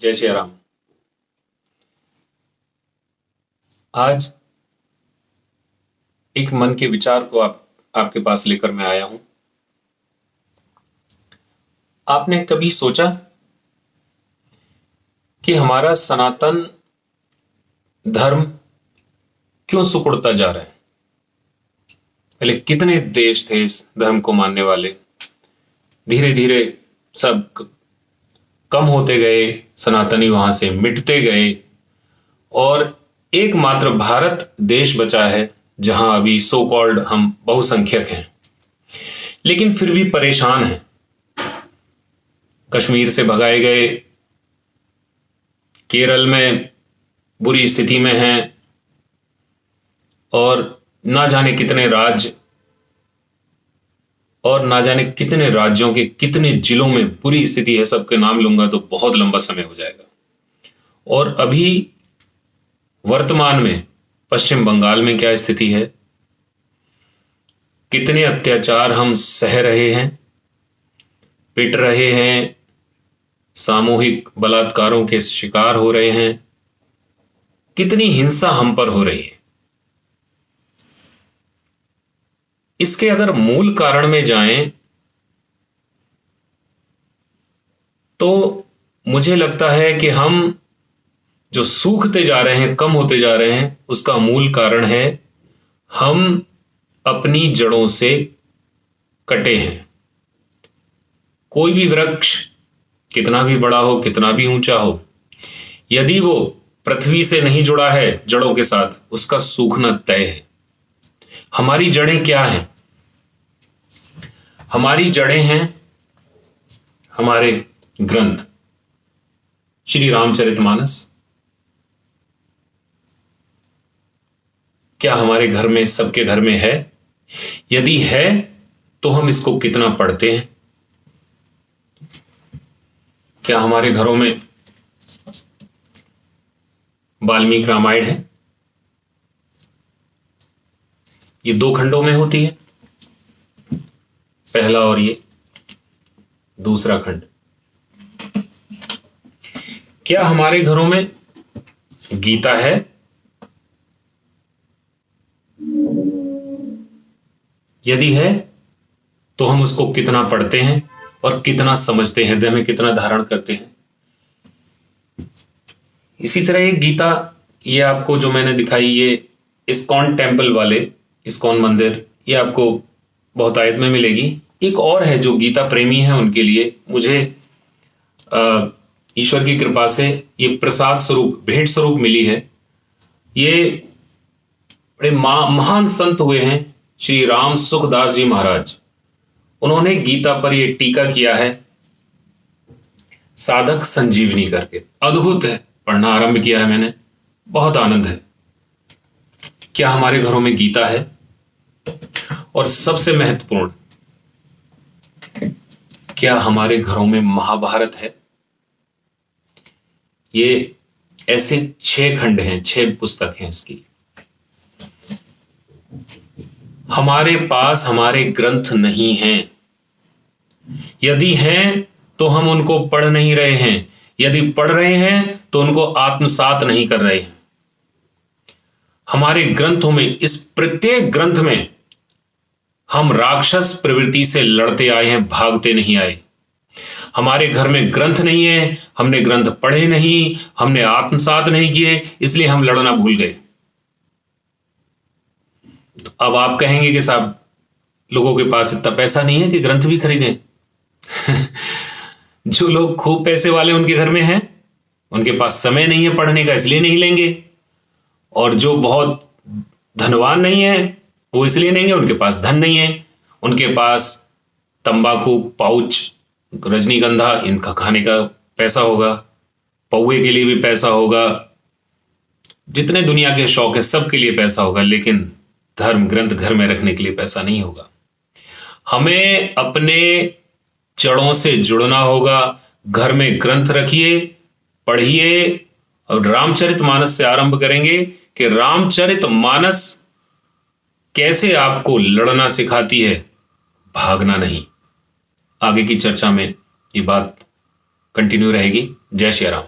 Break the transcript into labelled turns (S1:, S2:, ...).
S1: जय श्री राम। आज एक मन के विचार को आपके पास लेकर मैं आया हूं। आपने कभी सोचा कि हमारा सनातन धर्म क्यों सिकुड़ता जा रहा है? पहले कितने देश थे इस धर्म को मानने वाले, धीरे धीरे सब कम होते गए, सनातनी वहां से मिटते गए और एकमात्र भारत देश बचा है जहां अभी सो कॉल्ड हम बहुसंख्यक हैं, लेकिन फिर भी परेशान हैं। कश्मीर से भगाए गए, केरल में बुरी स्थिति में हैं और ना जाने कितने राज्य और ना जाने कितने राज्यों के कितने जिलों में बुरी स्थिति है। सबके नाम लूंगा तो बहुत लंबा समय हो जाएगा। और अभी वर्तमान में पश्चिम बंगाल में क्या स्थिति है, कितने अत्याचार हम सह रहे हैं, पिट रहे हैं, सामूहिक बलात्कारों के शिकार हो रहे हैं, कितनी हिंसा हम पर हो रही है। इसके अगर मूल कारण में जाएं तो मुझे लगता है कि हम जो सूखते जा रहे हैं, कम होते जा रहे हैं, उसका मूल कारण है हम अपनी जड़ों से कटे हैं। कोई भी वृक्ष कितना भी बड़ा हो, कितना भी ऊंचा हो, यदि वो पृथ्वी से नहीं जुड़ा है जड़ों के साथ, उसका सूखना तय है। हमारी जड़ें क्या हैं? हमारी जड़ें हैं हमारे ग्रंथ, श्री रामचरितमानस। क्या हमारे घर में, सबके घर में है? यदि है तो हम इसको कितना पढ़ते हैं? क्या हमारे घरों में वाल्मीकि रामायण है? ये 2 खंडों में होती है, पहला और ये दूसरा खंड। क्या हमारे घरों में गीता है? यदि है तो हम उसको कितना पढ़ते हैं और कितना समझते हैं, हृदय में कितना धारण करते हैं? इसी तरह ये गीता, ये आपको जो मैंने दिखाई, ये इस्कॉन टेम्पल वाले, इस्कॉन मंदिर, ये आपको बहुत आयत में मिलेगी। एक और है जो गीता प्रेमी है उनके लिए, मुझे ईश्वर की कृपा से ये प्रसाद स्वरूप, भेंट स्वरूप मिली है। ये बड़े महान संत हुए हैं, श्री राम सुखदास जी महाराज। उन्होंने गीता पर ये टीका किया है, साधक संजीवनी करके। अद्भुत है, पढ़ना आरंभ किया है मैंने, बहुत आनंद है। क्या हमारे घरों में गीता है? और सबसे महत्वपूर्ण, क्या हमारे घरों में महाभारत है? ये ऐसे 6 खंड हैं, 6 पुस्तक हैं इसकी। हमारे पास हमारे ग्रंथ नहीं हैं। यदि हैं तो हम उनको पढ़ नहीं रहे हैं, यदि पढ़ रहे हैं तो उनको आत्मसात नहीं कर रहे हैं। हमारे ग्रंथों में, इस प्रत्येक ग्रंथ में हम राक्षस प्रवृत्ति से लड़ते आए हैं, भागते नहीं आए। हमारे घर में ग्रंथ नहीं है, हमने ग्रंथ पढ़े नहीं, हमने आत्मसात नहीं किए, इसलिए हम लड़ना भूल गए। तो अब आप कहेंगे कि साहब, लोगों के पास इतना पैसा नहीं है कि ग्रंथ भी खरीदें। जो लोग खूब पैसे वाले उनके घर में हैं, उनके पास समय नहीं है पढ़ने का, इसलिए नहीं लेंगे। और जो बहुत धनवान नहीं है, वो इसलिए नहीं है, उनके पास धन नहीं है, उनके पास तंबाकू, पाउच, रजनीगंधा, इनका खाने का पैसा होगा, पौवे के लिए भी पैसा होगा, जितने दुनिया के शौक है सबके लिए पैसा होगा, लेकिन धर्म ग्रंथ घर में रखने के लिए पैसा नहीं होगा। हमें अपने जड़ों से जुड़ना होगा। घर में ग्रंथ रखिए, पढ़िए, और रामचरितमानस से आरंभ करेंगे कि रामचरितमानस कैसे आपको लड़ना सिखाती है, भागना नहीं। आगे की चर्चा में ये बात कंटिन्यू रहेगी। जय श्री राम।